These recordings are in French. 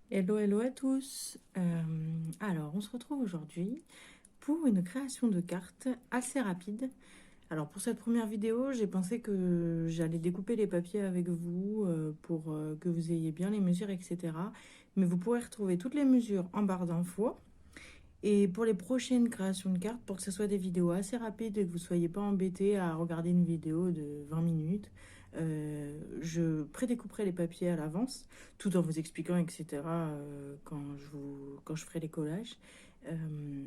Hello, hello à tous. Alors, on se retrouve aujourd'hui pour une création de cartes assez rapide. Alors, pour cette première vidéo, j'ai pensé que j'allais découper les papiers avec vous pour que vous ayez bien les mesures, etc. Mais vous pourrez retrouver toutes les mesures en barre d'infos. Et pour les prochaines créations de cartes, pour que ce soit des vidéos assez rapides et que vous ne soyez pas embêtés à regarder une vidéo de 20 minutes, je prédécouperai les papiers à l'avance, tout en vous expliquant, etc., quand je ferai les collages. Euh,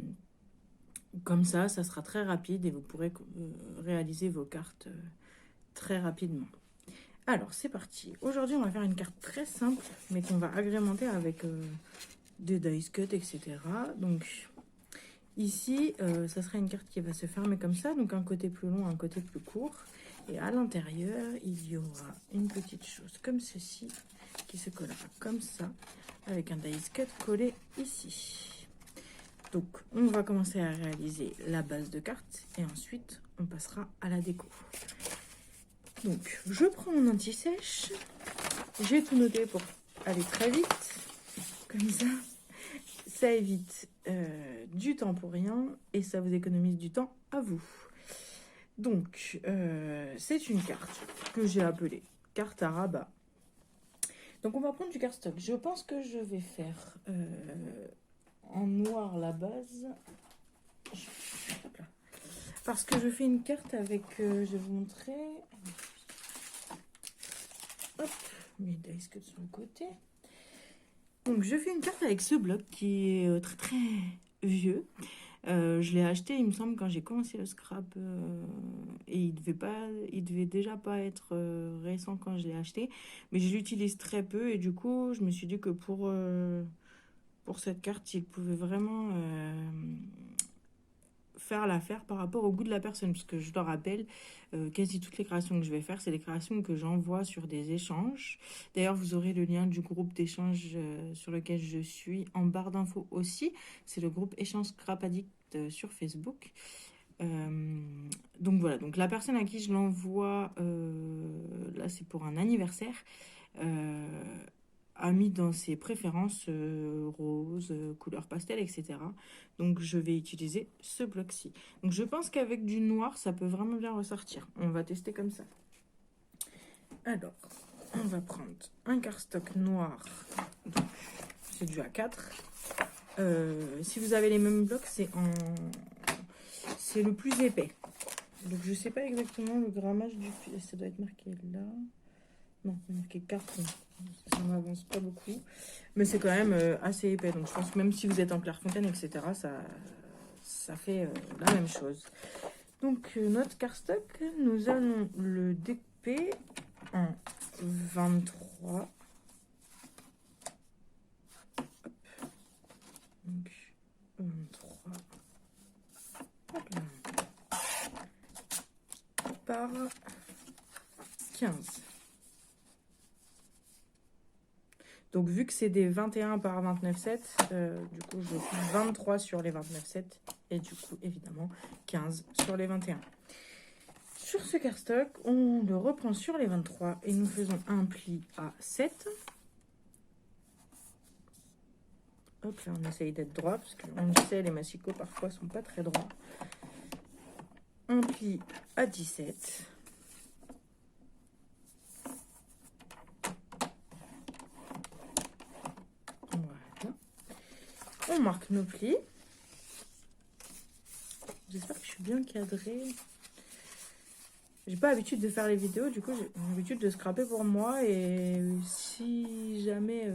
Comme ça sera très rapide et vous pourrez réaliser vos cartes très rapidement. Alors, c'est parti. Aujourd'hui, on va faire une carte très simple, mais qu'on va agrémenter avec des dice cut, etc. Donc, ici, ça sera une carte qui va se fermer comme ça, donc un côté plus long, un côté plus court. Et à l'intérieur, il y aura une petite chose comme ceci, qui se collera comme ça, avec un dice cut collé ici. Donc, on va commencer à réaliser la base de carte, et ensuite, on passera à la déco. Donc, je prends mon anti-sèche. J'ai tout noté pour aller très vite, comme ça évite du temps pour rien et ça vous économise du temps à vous. Donc, c'est une carte que j'ai appelée carte à rabat. Donc, on va prendre du cardstock. Je pense que je vais faire en noir la base. Hop là. Parce que je fais une carte avec, je vais vous montrer. Hop, mes dice cuts sur le côté. Donc, je fais une carte avec ce bloc qui est très très vieux. Je l'ai acheté, il me semble, quand j'ai commencé le scrap. Et il devait déjà pas être récent quand je l'ai acheté. Mais je l'utilise très peu. Et du coup, je me suis dit que pour cette carte, il pouvait vraiment faire l'affaire par rapport au goût de la personne. Parce que je te rappelle, quasi toutes les créations que je vais faire, c'est des créations que j'envoie sur des échanges. D'ailleurs, vous aurez le lien du groupe d'échange sur lequel je suis en barre d'infos aussi. C'est le groupe Échange Scrap Addict sur Facebook. Euh, donc voilà, donc la personne à qui je l'envoie, là c'est pour un anniversaire, euh, a mis dans ses préférences rose, couleur pastel, etc. Donc je vais utiliser ce bloc-ci. Donc je pense qu'avec du noir, ça peut vraiment bien ressortir. On va tester comme ça. Alors, on va prendre un cardstock noir. C'est du A4. Si vous avez les mêmes blocs, c'est le plus épais. Donc je sais pas exactement le grammage du fil. Ça doit être marqué là. Non, c'est marqué carton. Ça m'avance pas beaucoup. Mais c'est quand même assez épais. Donc je pense que même si vous êtes en Clairefontaine, etc., ça fait la même chose. Donc notre cardstock, nous allons le découper en 23. Hop. Donc 23. Hop là. Par 15. Donc, vu que c'est des 21 par 29,7, du coup, je fais 23 sur les 29,7 et du coup, évidemment, 15 sur les 21. Sur ce cardstock, on le reprend sur les 23 et nous faisons un pli à 7. Hop, là, on essaye d'être droit parce qu'on le sait, les massicots parfois sont pas très droits. Un pli à 17. Voilà. On marque nos plis. J'espère que je suis bien cadrée. J'ai pas l'habitude de faire les vidéos, du coup j'ai l'habitude de scraper pour moi et si jamais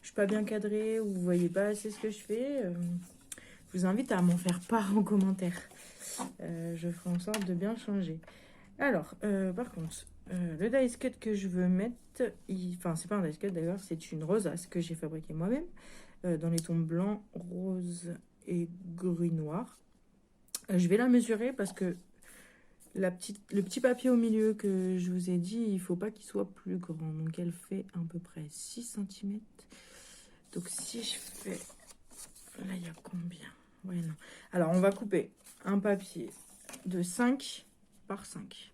je suis pas bien cadrée ou vous voyez pas assez ce que je fais, je vous invite à m'en faire part en commentaire. Je ferai en sorte de bien changer. Alors, par contre, le dice cut que je veux mettre, enfin c'est pas un dice cut d'ailleurs, c'est une rosace que j'ai fabriquée moi-même dans les tons blanc, rose et gris noir. Je vais la mesurer parce que le petit papier au milieu que je vous ai dit, il ne faut pas qu'il soit plus grand. Donc elle fait à peu près 6 cm. Donc si je fais... Là, il y a combien? Ouais, non. Alors, on va couper un papier de 5 par 5.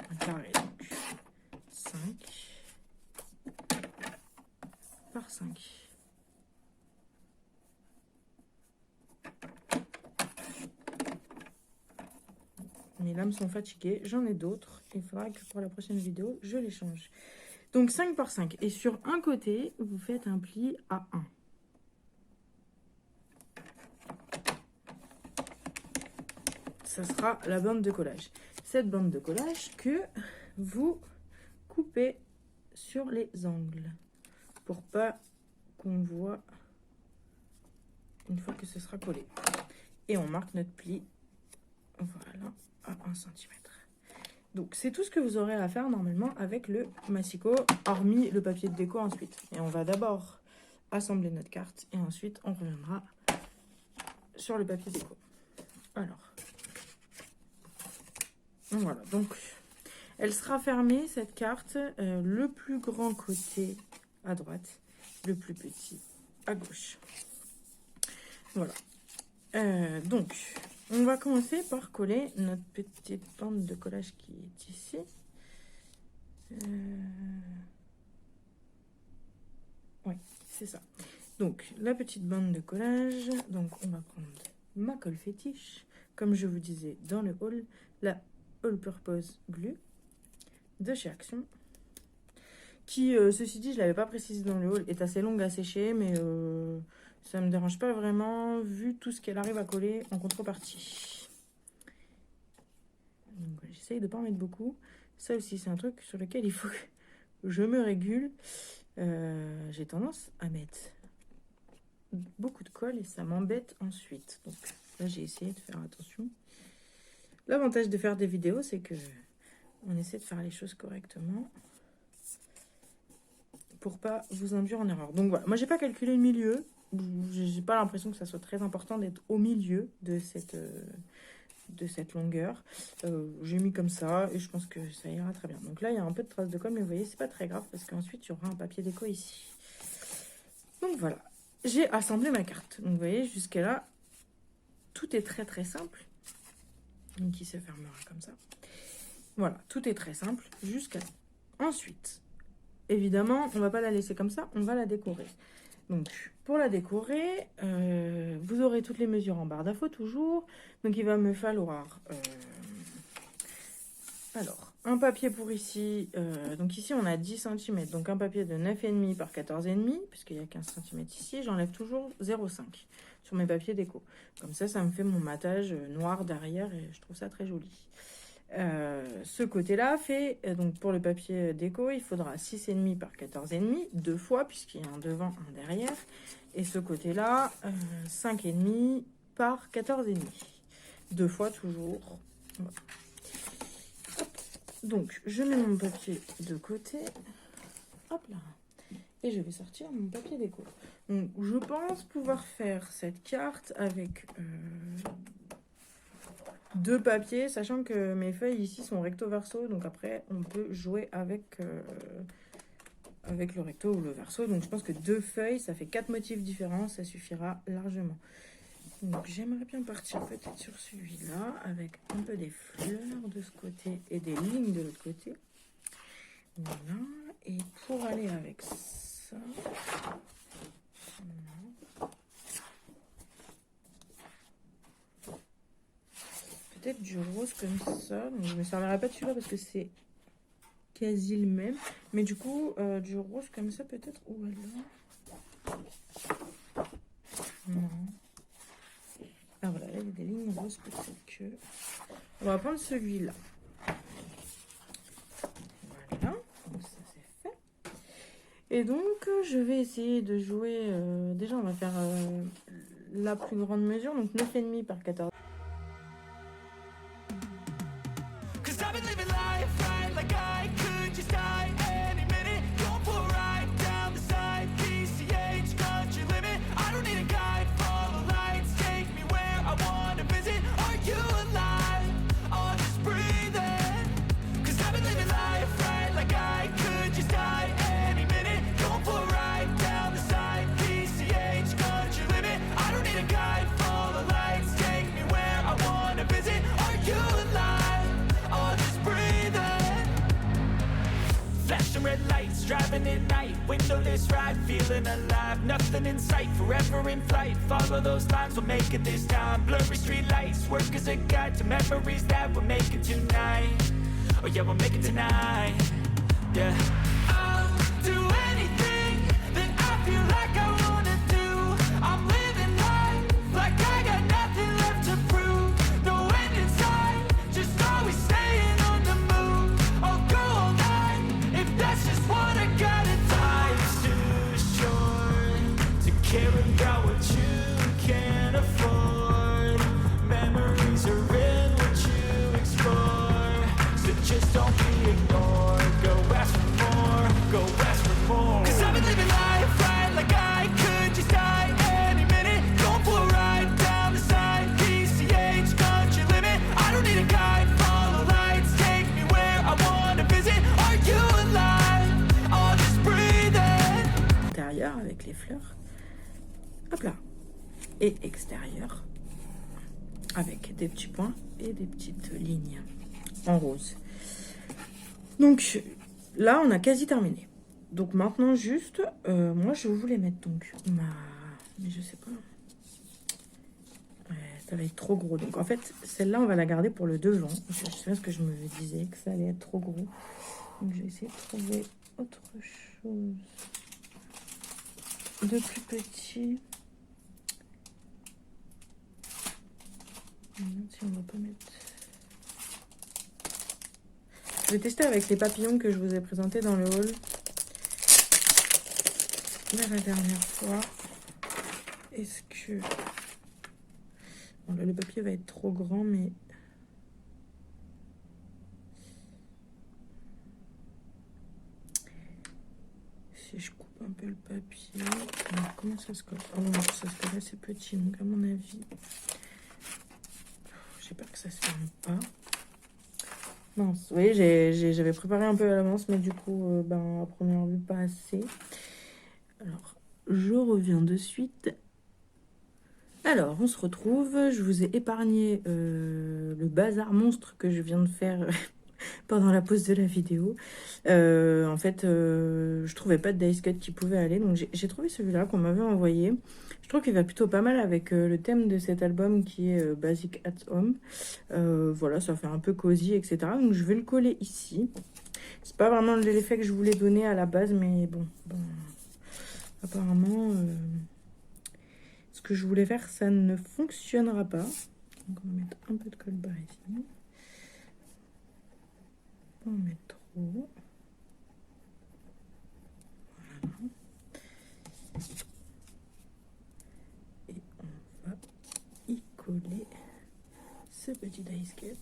Un carré, donc 5. par 5. Mes lames sont fatiguées, j'en ai d'autres. Il faudra que pour la prochaine vidéo, je les change. Donc 5 par 5. Et sur un côté, vous faites un pli à 1. Ça sera la bande de collage. Cette bande de collage que vous coupez sur les angles. Pour pas qu'on voit une fois que ce sera collé. Et on marque notre pli. Voilà. À 1 cm. Donc c'est tout ce que vous aurez à faire normalement avec le massicot, hormis le papier de déco ensuite. Et on va d'abord assembler notre carte et ensuite on reviendra sur le papier déco. Alors, voilà, donc elle sera fermée cette carte, le plus grand côté à droite, le plus petit à gauche. Voilà. Donc, on va commencer par coller notre petite bande de collage qui est ici. Oui, c'est ça. Donc, la petite bande de collage. Donc, on va prendre ma colle fétiche. Comme je vous disais dans le haul, la All Purpose Glue de chez Action. Qui, ceci dit, je ne l'avais pas précisé dans le haul, est assez longue à sécher, mais ça ne me dérange pas vraiment, vu tout ce qu'elle arrive à coller en contrepartie. J'essaye de ne pas en mettre beaucoup. Ça aussi, c'est un truc sur lequel il faut que je me régule. J'ai tendance à mettre beaucoup de colle et ça m'embête ensuite. Donc là, j'ai essayé de faire attention. L'avantage de faire des vidéos, c'est que on essaie de faire les choses correctement pour pas vous induire en erreur. Donc voilà, moi j'ai pas calculé le milieu. J'ai pas l'impression que ça soit très important d'être au milieu de cette longueur. J'ai mis comme ça et je pense que ça ira très bien. Donc là, il y a un peu de traces de colle, mais vous voyez, c'est pas très grave parce qu'ensuite, il y aura un papier déco ici. Donc voilà, j'ai assemblé ma carte. Donc vous voyez, jusqu'à là, tout est très très simple. Donc il se fermera comme ça. Voilà, tout est très simple jusqu'à là. Ensuite, évidemment, on va pas la laisser comme ça, on va la décorer. Donc, pour la décorer, vous aurez toutes les mesures en barre d'infos toujours. Donc, il va me falloir alors un papier pour ici. Donc, ici, on a 10 cm. Donc, un papier de 9,5 par 14,5, puisqu'il y a 15 cm ici. J'enlève toujours 0,5 sur mes papiers déco. Comme ça me fait mon matage noir derrière et je trouve ça très joli. Ce côté-là fait, donc pour le papier déco, il faudra 6,5 par 14,5, deux fois, puisqu'il y a un devant, un derrière. Et ce côté-là, 5,5 par 14,5, deux fois toujours. Voilà. Donc, je mets mon papier de côté. Hop là. Et je vais sortir mon papier déco. Donc, je pense pouvoir faire cette carte avec... deux papiers, sachant que mes feuilles ici sont recto verso, donc après on peut jouer avec le recto ou le verso. Donc je pense que deux feuilles, ça fait 4 motifs différents, ça suffira largement. Donc j'aimerais bien partir peut-être sur celui-là avec un peu des fleurs de ce côté et des lignes de l'autre côté. Voilà, et pour aller avec ça, peut-être du rose comme ça. Donc, je ne me servirai pas de celui-là parce que c'est quasi le même. Mais du coup, du rose comme ça peut-être. Ou alors... Non. Ah voilà, là il y a des lignes roses peut-être que... On va prendre celui-là. Voilà, donc ça c'est fait. Et donc, je vais essayer de jouer... déjà, on va faire la plus grande mesure. Donc 9,5 par 14. inside, feeling alive. Nothing in sight, forever in flight. Follow those lines, we'll make it this time. Blurry street lights, work as a guide to memories that we're making tonight. Oh yeah, we'll make it tonight. Yeah. I'll do anything that I feel like I wanna do. I'm living life like I got nothing left to prove. No end in sight, just always staying on the move. I'll go all night if that's just what I gotta do. Life's too short to care about what you can't afford. Memories are in what you explore, so just don't be ignored. Go ask for more, go ask for more. 'Cause I've been living life right like I could just die any minute. Going for a ride down the side, PCH, country limit. I don't need a guide, follow lights, take me where I wanna visit. Are you alive? I'll just breathe in. Intérieur avec les fleurs. Hop là. Et extérieur avec des petits points et des petites lignes en rose. Donc là, on a quasi terminé. Donc maintenant, juste, moi, je voulais mettre donc mais je sais pas. Ouais, ça va être trop gros. Donc en fait, celle-là, on va la garder pour le devant. Je sais pas ce que je me disais, que ça allait être trop gros. Donc je vais essayer de trouver autre chose de plus petit. Si on va pas mettre... Je vais tester avec les papillons que je vous ai présentés dans le haul la dernière fois. Est-ce que... Bon, là, le papier va être trop grand, mais... Si je coupe un peu le papier... Alors, comment ça se colle? Oh non, ça se colle assez petit, donc à mon avis... J'espère que ça se ferme pas. Mince, vous voyez, j'avais préparé un peu à l'avance, mais du coup, à première vue, pas assez. Alors, je reviens de suite. Alors, on se retrouve. Je vous ai épargné le bazar monstre que je viens de faire pendant la pause de la vidéo. En fait, je trouvais pas de dice cut qui pouvait aller, donc j'ai trouvé celui-là qu'on m'avait envoyé. Je trouve qu'il va plutôt pas mal avec le thème de cet album qui est Basic at Home. Voilà, ça fait un peu cosy, etc. Donc je vais le coller ici. C'est pas vraiment l'effet que je voulais donner à la base, mais bon apparemment, ce que je voulais faire, ça ne fonctionnera pas. Donc on va mettre un peu de colle barre ici. On va en mettre trop. Voilà. Et on va y coller ce petit dice cut.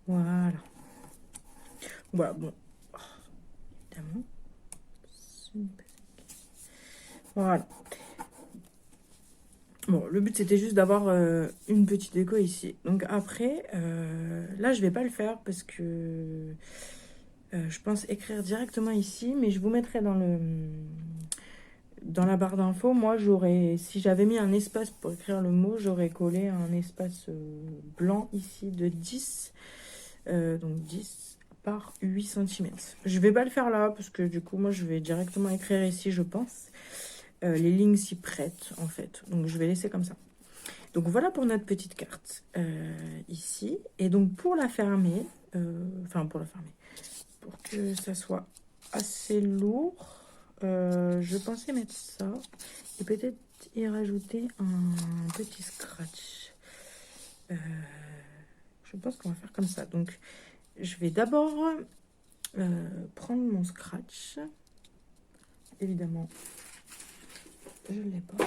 Voilà. Voilà, bon. Évidemment. Voilà. Bon, le but c'était juste d'avoir une petite déco ici. Donc après, là je vais pas le faire parce que je pense écrire directement ici, mais je vous mettrai dans la barre d'infos. Moi j'aurais, si j'avais mis un espace pour écrire le mot, j'aurais collé un espace blanc ici de 10, donc 10 par 8 cm. Je vais pas le faire là parce que du coup moi je vais directement écrire ici, je pense. Les lignes s'y prêtent en fait, donc je vais laisser comme ça. Donc voilà pour notre petite carte ici. Et donc pour la fermer, pour que ça soit assez lourd, je pensais mettre ça et peut-être y rajouter un petit scratch. Je pense qu'on va faire comme ça. Donc je vais d'abord prendre mon scratch, évidemment. Je ne l'ai pas.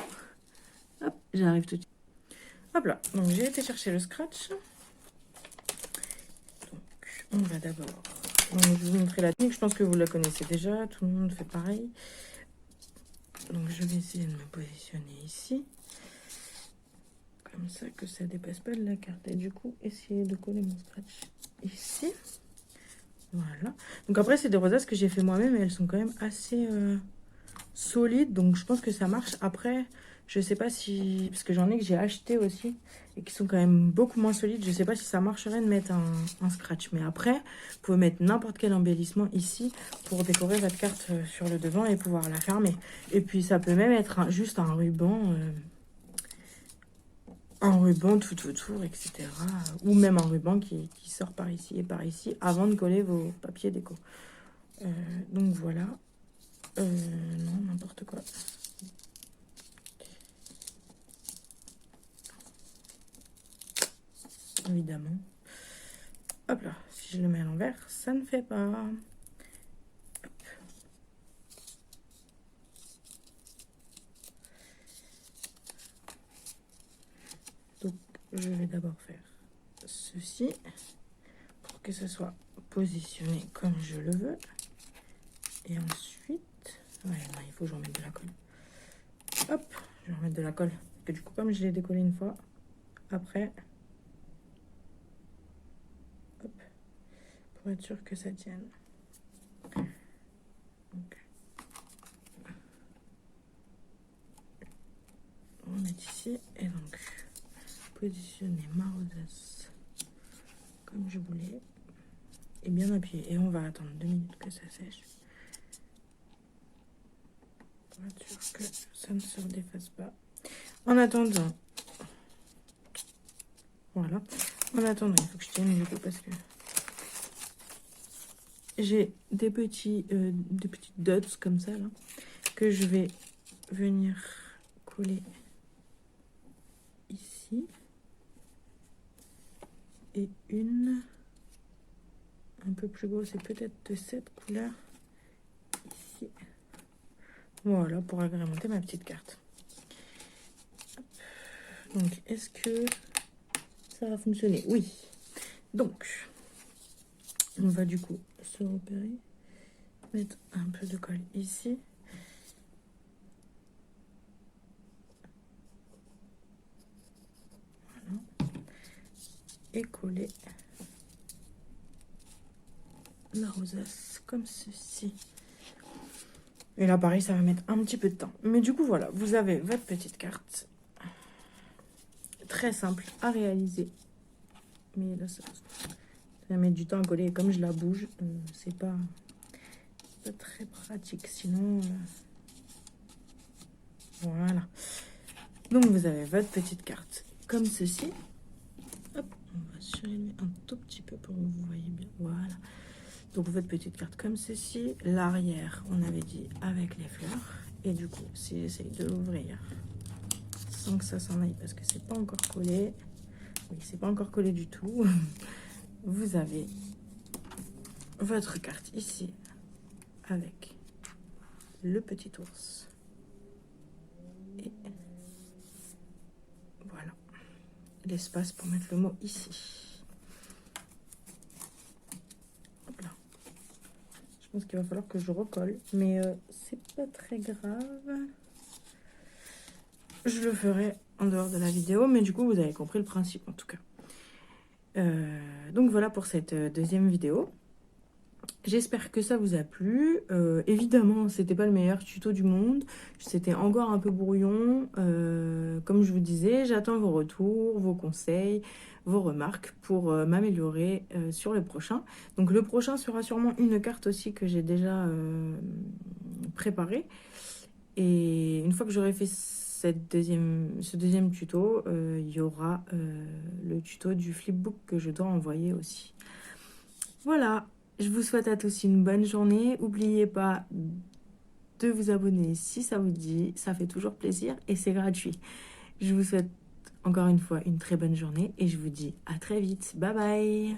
Hop, j'arrive tout de suite. Hop là, donc j'ai été chercher le scratch. Donc on va d'abord... Donc je vais vous montrer la technique, je pense que vous la connaissez déjà, tout le monde fait pareil. Donc je vais essayer de me positionner ici. Comme ça que ça ne dépasse pas de la carte. Et du coup, essayer de coller mon scratch ici. Voilà. Donc après, c'est des rosaces que j'ai fait moi-même et elles sont quand même assez... solide, donc je pense que ça marche. Après, Je sais pas si... Parce que j'en ai que j'ai acheté aussi et qui sont quand même beaucoup moins solides. Je sais pas si ça marcherait de mettre un scratch. Mais après, vous pouvez mettre n'importe quel embellissement ici pour décorer votre carte sur le devant et pouvoir la fermer. Et puis ça peut même être juste un ruban... un ruban tout autour, etc. Ou même un ruban qui sort par ici et par ici avant de coller vos papiers déco. Donc voilà. Non, n'importe quoi. Évidemment. Hop là, si je le mets à l'envers, ça ne fait pas. Hop. Donc, je vais d'abord faire ceci pour que ce soit positionné comme je le veux. Et ensuite, ouais, non, il faut que je remette de la colle. Hop, je vais remettre de la colle. Parce que du coup, comme je l'ai décollé une fois, après, hop, pour être sûr que ça tienne. Donc, on va mettre ici et donc positionner ma rosace comme je voulais et bien appuyer. Et on va attendre 2 minutes que ça sèche pour être sûr que ça ne se défasse pas. En attendant, voilà. En attendant, il faut que je tienne du coup parce que j'ai des petites dots comme ça là que je vais venir coller ici et une un peu plus grosse, c'est peut-être de cette couleur ici. Voilà, pour agrémenter ma petite carte. Donc, est-ce que ça va fonctionner? Oui. Donc, on va du coup se repérer, mettre un peu de colle ici. Voilà. Et coller la rosace comme ceci. Et là, pareil, ça va mettre un petit peu de temps. Mais du coup, voilà, vous avez votre petite carte. Très simple à réaliser. Mais là, ça va mettre du temps à coller. Et comme je la bouge, c'est pas très pratique. Sinon, voilà. Donc, vous avez votre petite carte comme ceci. Hop, on va surélever un tout petit peu pour que vous voyez bien. Voilà. Donc, votre petite carte comme ceci. L'arrière, on avait dit avec les fleurs. Et du coup, si j'essaye de l'ouvrir sans que ça s'en aille parce que c'est pas encore collé. Oui, c'est pas encore collé du tout. Vous avez votre carte ici avec le petit ours. Et voilà. L'espace pour mettre le mot ici. Hop là. Je pense qu'il va falloir que je recolle. Mais c'est pas très grave. Je le ferai en dehors de la vidéo, mais du coup, vous avez compris le principe en tout cas. Donc voilà pour cette deuxième vidéo. J'espère que ça vous a plu. Évidemment, c'était pas le meilleur tuto du monde. C'était encore un peu brouillon. Comme je vous disais, j'attends vos retours, vos conseils, vos remarques pour m'améliorer sur le prochain. Donc le prochain sera sûrement une carte aussi que j'ai déjà préparée. Et une fois que j'aurai fait ce deuxième tuto, il y aura le tuto du flipbook que je dois envoyer aussi. Voilà, je vous souhaite à tous une bonne journée. N'oubliez pas de vous abonner si ça vous dit, ça fait toujours plaisir et c'est gratuit. Je vous souhaite encore une fois une très bonne journée et je vous dis à très vite. Bye bye!